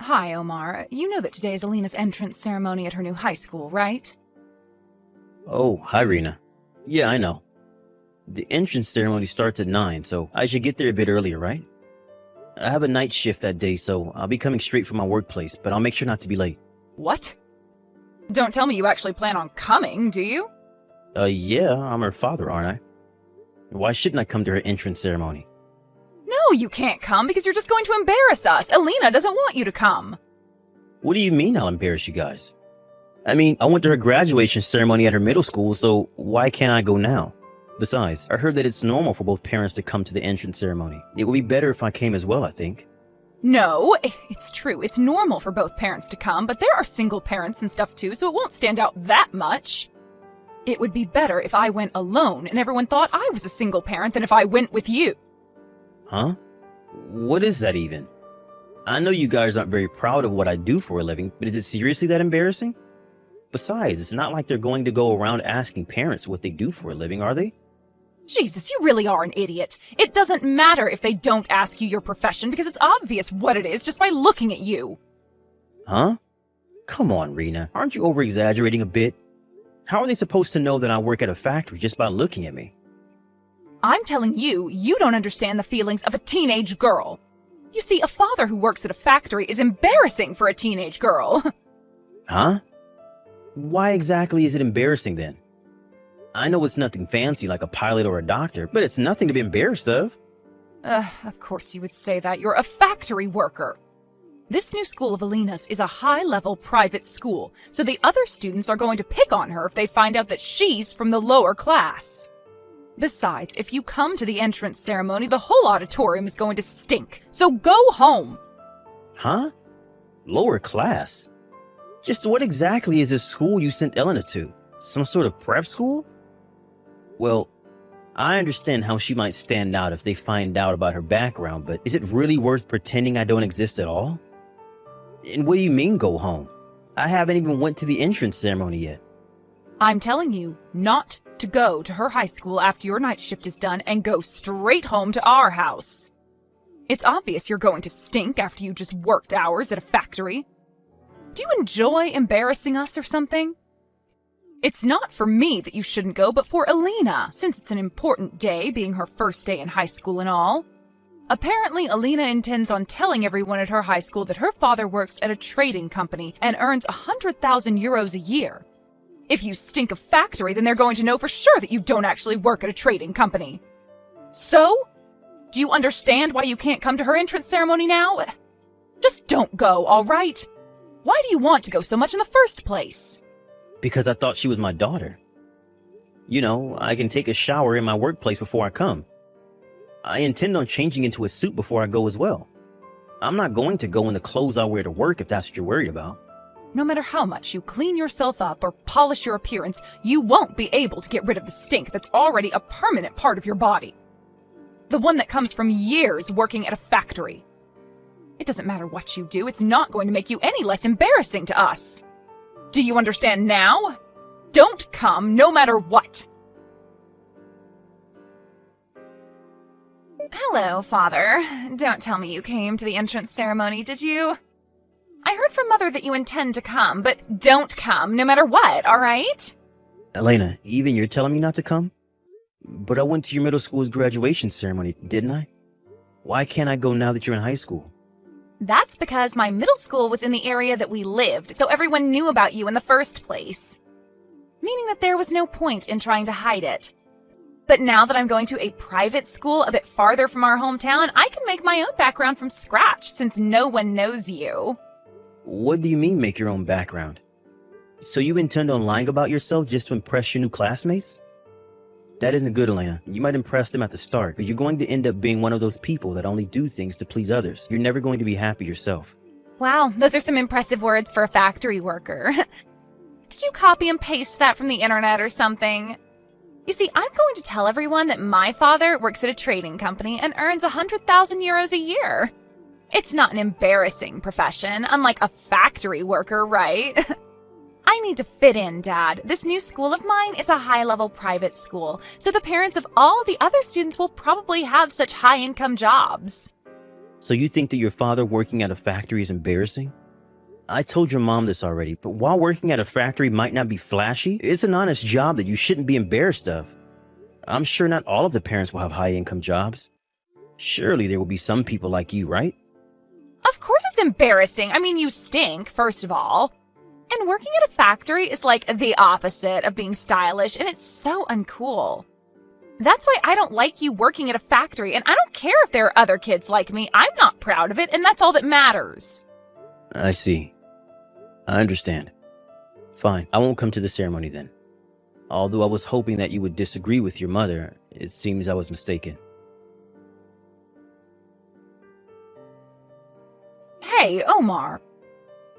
Hi, Omar. You know that today is Alina's entrance ceremony at her new high school, right? Oh, hi, Rena. Yeah, I know. The entrance ceremony starts at 9, so I should get there a bit earlier, right? I have a night shift that day, so I'll be coming straight from my workplace, but I'll make sure not to be late. What? Don't tell me you actually plan on coming, do you? Yeah, I'm her father, aren't I? Why shouldn't I come to her entrance ceremony? No, you can't come because you're just going to embarrass us. Alina doesn't want you to come. What do you mean I'll embarrass you guys? I mean, I went to her graduation ceremony at her middle school, so why can't I go now? Besides, I heard that it's normal for both parents to come to the entrance ceremony. It would be better if I came as well, I think. No, it's true. It's normal for both parents to come, but there are single parents and stuff too, so it won't stand out that much. It would be better if I went alone and everyone thought I was a single parent than if I went with you. Huh? What is that even? I know you guys aren't very proud of what I do for a living, but is it seriously that embarrassing? Besides, it's not like they're going to go around asking parents what they do for a living, are they? Jesus, you really are an idiot. It doesn't matter if they don't ask you your profession because it's obvious what it is just by looking at you. Huh? Come on, Rena. Aren't you over-exaggerating a bit? How are they supposed to know that I work at a factory just by looking at me? I'm telling you, you don't understand the feelings of a teenage girl. You see, a father who works at a factory is embarrassing for a teenage girl. Huh? Why exactly is it embarrassing then? I know it's nothing fancy like a pilot or a doctor, but it's nothing to be embarrassed of. Of course you would say that. You're a factory worker. This new school of Alina's is a high-level private school, so the other students are going to pick on her if they find out that she's from the lower class. Besides, if you come to the entrance ceremony, the whole auditorium is going to stink, so go home. Huh? Lower class? Just what exactly is this school you sent Elena to? Some sort of prep school? Well, I understand how she might stand out if they find out about her background, but is it really worth pretending I don't exist at all? And what do you mean go home? I haven't even went to the entrance ceremony yet. I'm telling you not to go to her high school after your night shift is done and go straight home to our house. It's obvious you're going to stink after you just worked hours at a factory. Do you enjoy embarrassing us or something? It's not for me that you shouldn't go, but for Alina, since it's an important day, being her first day in high school and all. Apparently, Alina intends on telling everyone at her high school that her father works at a trading company and earns 100,000 euros a year. If you stink of factory, then they're going to know for sure that you don't actually work at a trading company. So? Do you understand why you can't come to her entrance ceremony now? Just don't go, all right? Why do you want to go so much in the first place? Because I thought she was my daughter. You know, I can take a shower in my workplace before I come. I intend on changing into a suit before I go as well. I'm not going to go in the clothes I wear to work if that's what you're worried about. No matter how much you clean yourself up or polish your appearance, you won't be able to get rid of the stink that's already a permanent part of your body. The one that comes from years working at a factory. It doesn't matter what you do, it's not going to make you any less embarrassing to us. Do you understand now? Don't come no matter what. Hello, Father. Don't tell me you came to the entrance ceremony, did you? I heard from Mother that you intend to come, but don't come no matter what, all right? Elena, even you're telling me not to come? But I went to your middle school's graduation ceremony, didn't I? Why can't I go now that you're in high school? That's because my middle school was in the area that we lived, so everyone knew about you in the first place. Meaning that there was no point in trying to hide it. But now that I'm going to a private school a bit farther from our hometown, I can make my own background from scratch since no one knows you. What do you mean make your own background? So you intend on lying about yourself just to impress your new classmates? That isn't good, Elena. You might impress them at the start, but you're going to end up being one of those people that only do things to please others. You're never going to be happy yourself. Wow, those are some impressive words for a factory worker. Did you copy and paste that from the internet or something? You see, I'm going to tell everyone that my father works at a trading company and earns 100,000 euros a year. It's not an embarrassing profession, unlike a factory worker, right? I need to fit in, Dad. This new school of mine is a high-level private school, so the parents of all the other students will probably have such high-income jobs. So you think that your father working at a factory is embarrassing? I told your mom this already, but while working at a factory might not be flashy, it's an honest job that you shouldn't be embarrassed of. I'm sure not all of the parents will have high-income jobs. Surely there will be some people like you, right? Of course it's embarrassing. I mean, you stink, first of all. And working at a factory is like the opposite of being stylish, and it's so uncool. That's why I don't like you working at a factory, and I don't care if there are other kids like me. I'm not proud of it, and that's all that matters. I see. I understand. Fine, I won't come to the ceremony then. Although I was hoping that you would disagree with your mother, it seems I was mistaken. Hey, Omar.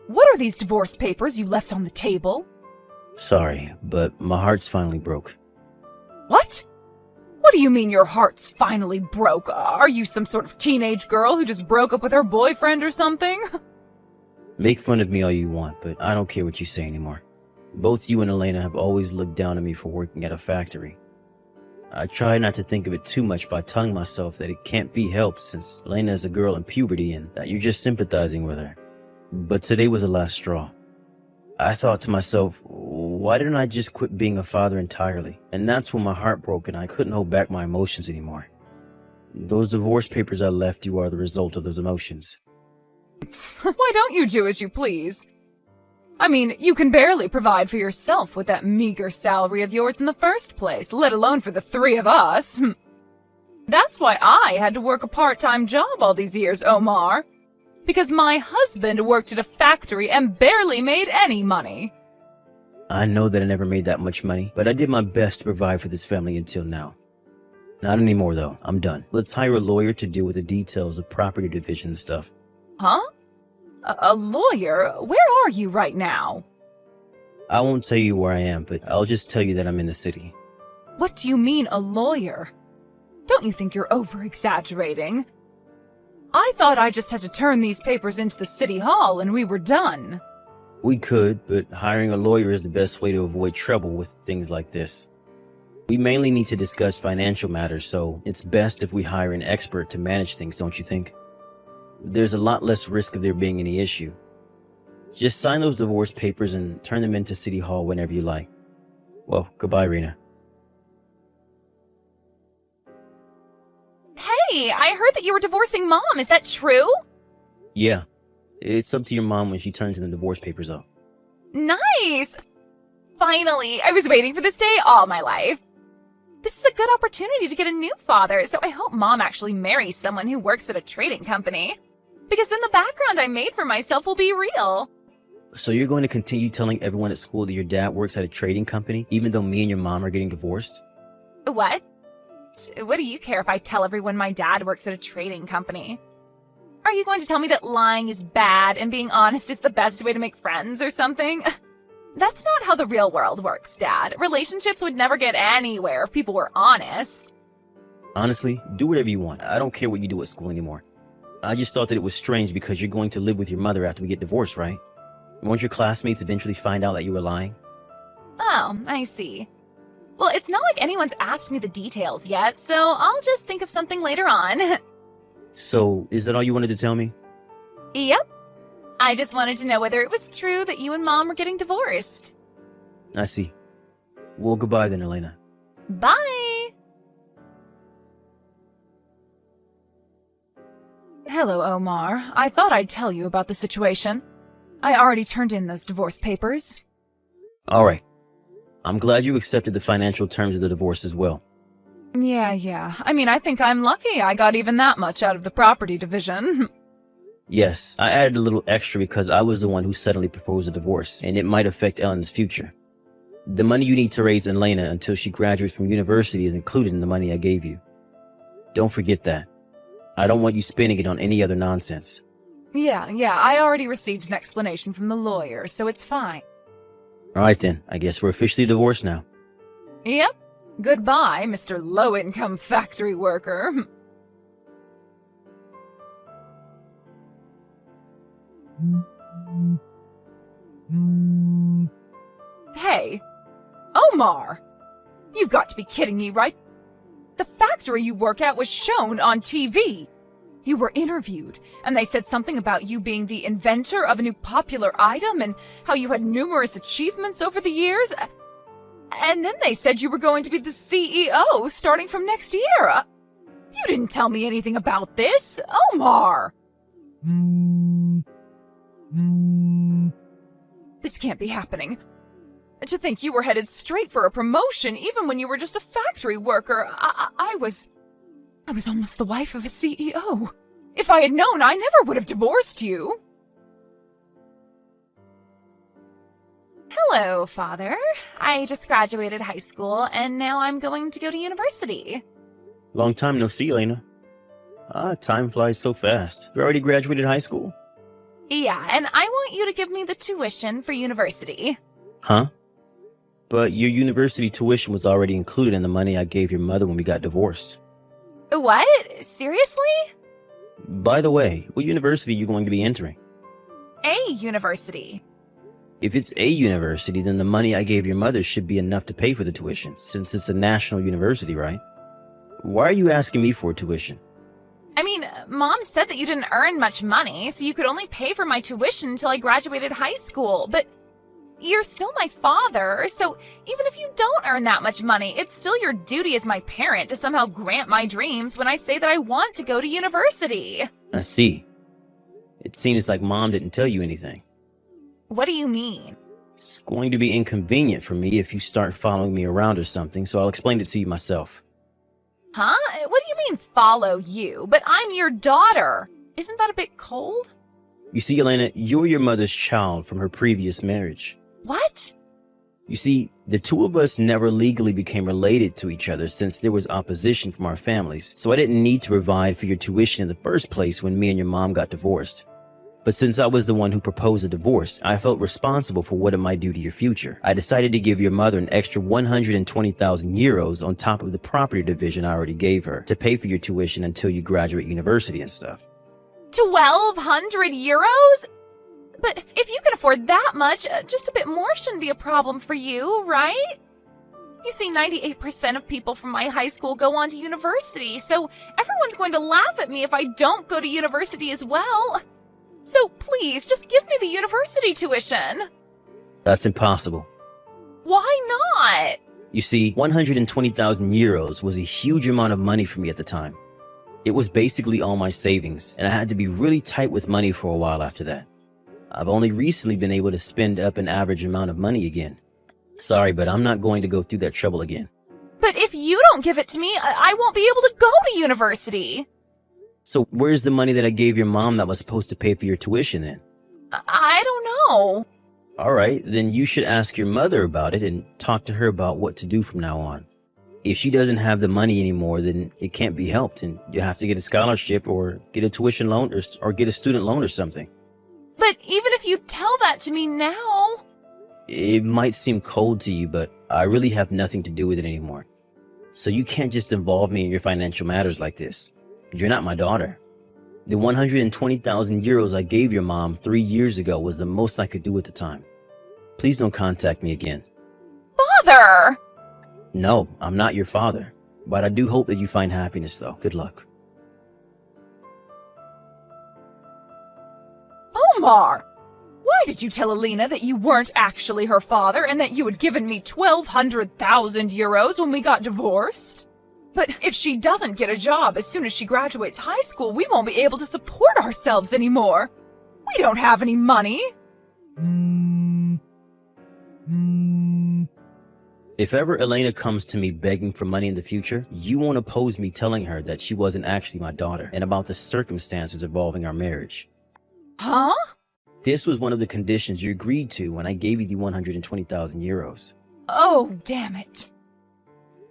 What are these divorce papers you left on the table? Sorry, but my heart's finally broke. What? What do you mean your heart's finally broke? Are you some sort of teenage girl who just broke up with her boyfriend or something? Make fun of me all you want, but I don't care what you say anymore. Both you and Elena have always looked down on me for working at a factory. I try not to think of it too much by telling myself that it can't be helped since Elena is a girl in puberty and that you're just sympathizing with her. But today was the last straw. I thought to myself, why didn't I just quit being a father entirely? And that's when my heart broke and I couldn't hold back my emotions anymore. Those divorce papers I left you are the result of those emotions. Why don't you do as you please? I mean, you can barely provide for yourself with that meager salary of yours in the first place, let alone for the three of us. That's why I had to work a part-time job all these years, Omar. Because my husband worked at a factory and barely made any money. I know that I never made that much money, but I did my best to provide for this family until now. Not anymore, though. I'm done. Let's hire a lawyer to deal with the details of property division and stuff. Huh? A lawyer? Where are you right now? I won't tell you where I am, but I'll just tell you that I'm in the city. What do you mean, a lawyer? Don't you think you're over-exaggerating? I thought I just had to turn these papers into the city hall and we were done. We could, but hiring a lawyer is the best way to avoid trouble with things like this. We mainly need to discuss financial matters, so it's best if we hire an expert to manage things, don't you think? There's a lot less risk of there being any issue. Just sign those divorce papers and turn them into City Hall whenever you like. Well, goodbye, Rena. Hey, I heard that you were divorcing Mom. Is that true? Yeah, it's up to your mom when she turns in the divorce papers up. Nice! Finally, I was waiting for this day all my life. This is a good opportunity to get a new father, so I hope Mom actually marries someone who works at a trading company. Because then the background I made for myself will be real. So you're going to continue telling everyone at school that your dad works at a trading company, even though me and your mom are getting divorced? What? What do you care if I tell everyone my dad works at a trading company? Are you going to tell me that lying is bad and being honest is the best way to make friends or something? That's not how the real world works, Dad. Relationships would never get anywhere if people were honest. Honestly, do whatever you want. I don't care what you do at school anymore. I just thought that it was strange because you're going to live with your mother after we get divorced, right? Won't your classmates eventually find out that you were lying? Oh, I see. Well, it's not like anyone's asked me the details yet, so I'll just think of something later on. So, is that all you wanted to tell me? Yep. I just wanted to know whether it was true that you and Mom were getting divorced. I see. Well, goodbye then, Elena. Bye! Hello, Omar. I thought I'd tell you about the situation. I already turned in those divorce papers. All right. I'm glad you accepted the financial terms of the divorce as well. Yeah. I mean, I think I'm lucky I got even that much out of the property division. Yes, I added a little extra because I was the one who suddenly proposed a divorce, and it might affect Ellen's future. The money you need to raise Elena until she graduates from university is included in the money I gave you. Don't forget that. I don't want you spending it on any other nonsense. Yeah, I already received an explanation from the lawyer, so it's fine. All right then, I guess we're officially divorced now. Yep. Goodbye, Mr. Low-Income Factory Worker. Hey, Omar! You've got to be kidding me, right? The factory you work at was shown on TV. You were interviewed, and they said something about you being the inventor of a new popular item and how you had numerous achievements over the years. And then they said you were going to be the CEO starting from next year. You didn't tell me anything about this, Omar. This can't be happening. To think you were headed straight for a promotion even when you were just a factory worker. I was almost the wife of a CEO. If I had known, I never would have divorced you. Hello, Father. I just graduated high school, and now I'm going to go to university. Long time no see, Elena. Time flies so fast. You already graduated high school? Yeah, and I want you to give me the tuition for university. Huh? But your university tuition was already included in the money I gave your mother when we got divorced. What? Seriously? By the way, what university are you going to be entering? A university. If it's a university, then the money I gave your mother should be enough to pay for the tuition, since it's a national university, right? Why are you asking me for tuition? I mean, Mom said that you didn't earn much money, so you could only pay for my tuition until I graduated high school, but you're still my father, so even if you don't earn that much money, it's still your duty as my parent to somehow grant my dreams when I say that I want to go to university. I see. It seems like Mom didn't tell you anything. What do you mean? It's going to be inconvenient for me if you start following me around or something, so I'll explain it to you myself. Huh? What do you mean, follow you? But I'm your daughter. Isn't that a bit cold? You see, Elena, you're your mother's child from her previous marriage. What? You see, the two of us never legally became related to each other since there was opposition from our families, so I didn't need to provide for your tuition in the first place when me and your mom got divorced. But since I was the one who proposed a divorce, I felt responsible for what it might do to your future. I decided to give your mother an extra 120,000 euros on top of the property division I already gave her to pay for your tuition until you graduate university and stuff. 1,200 euros? But if you can afford that much, just a bit more shouldn't be a problem for you, right? You see, 98% of people from my high school go on to university, so everyone's going to laugh at me if I don't go to university as well. So please, just give me the university tuition. That's impossible. Why not? You see, 120,000 euros was a huge amount of money for me at the time. It was basically all my savings, and I had to be really tight with money for a while after that. I've only recently been able to spend up an average amount of money again. Sorry, but I'm not going to go through that trouble again. But if you don't give it to me, I won't be able to go to university. So where's the money that I gave your mom that was supposed to pay for your tuition then? I don't know. All right, then you should ask your mother about it and talk to her about what to do from now on. If she doesn't have the money anymore, then it can't be helped, and you have to get a scholarship or get a tuition loan or get a student loan or something. But even if you tell that to me now... It might seem cold to you, but I really have nothing to do with it anymore. So you can't just involve me in your financial matters like this. You're not my daughter. The 120,000 euros I gave your mom 3 years ago was the most I could do at the time. Please don't contact me again. Father! No, I'm not your father. But I do hope that you find happiness, though. Good luck. Omar! Why did you tell Alina that you weren't actually her father and that you had given me 1,200,000 euros when we got divorced? But if she doesn't get a job as soon as she graduates high school, we won't be able to support ourselves anymore. We don't have any money. If ever Elena comes to me begging for money in the future, you won't oppose me telling her that she wasn't actually my daughter and about the circumstances involving our marriage. Huh? This was one of the conditions you agreed to when I gave you the 120,000 euros. Oh, damn it.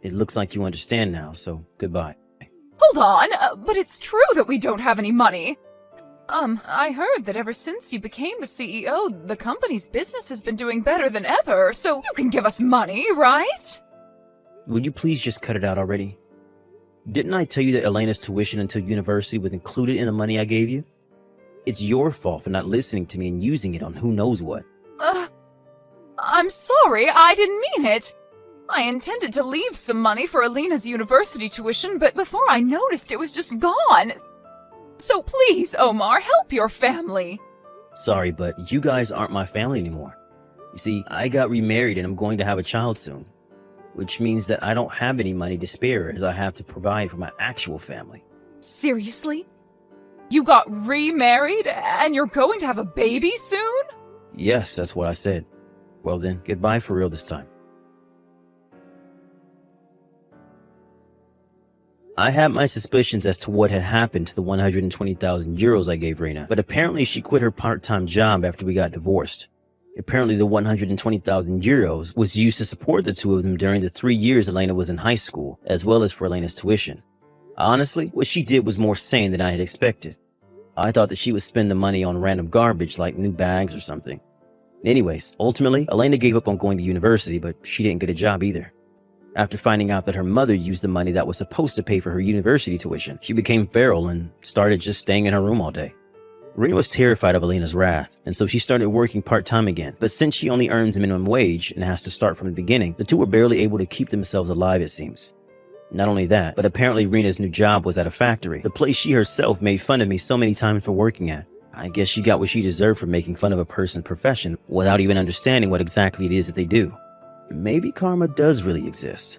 It looks like you understand now, so goodbye. Hold on, but it's true that we don't have any money. I heard that ever since you became the CEO, the company's business has been doing better than ever, so you can give us money, right? Would you please just cut it out already? Didn't I tell you that Elena's tuition until university was included in the money I gave you? It's your fault for not listening to me and using it on who knows what. I'm sorry, I didn't mean it. I intended to leave some money for Alina's university tuition, but before I noticed it was just gone. So please, Omar, help your family. Sorry, but you guys aren't my family anymore. You see, I got remarried and I'm going to have a child soon, which means that I don't have any money to spare as I have to provide for my actual family. Seriously? You got remarried and you're going to have a baby soon? Yes, that's what I said. Well then, goodbye for real this time. I had my suspicions as to what had happened to the 120,000 euros I gave Reina, but apparently she quit her part-time job after we got divorced. Apparently the 120,000 euros was used to support the two of them during the 3 years Elena was in high school, as well as for Elena's tuition. Honestly, what she did was more sane than I had expected. I thought that she would spend the money on random garbage like new bags or something. Anyways, ultimately, Elena gave up on going to university, but she didn't get a job either. After finding out that her mother used the money that was supposed to pay for her university tuition, she became feral and started just staying in her room all day. Reina was terrified of Elena's wrath, and so she started working part-time again. But since she only earns minimum wage and has to start from the beginning, the two were barely able to keep themselves alive, it seems. Not only that, but apparently Reina's new job was at a factory, the place she herself made fun of me so many times for working at. I guess she got what she deserved for making fun of a person's profession without even understanding what exactly it is that they do. Maybe karma does really exist.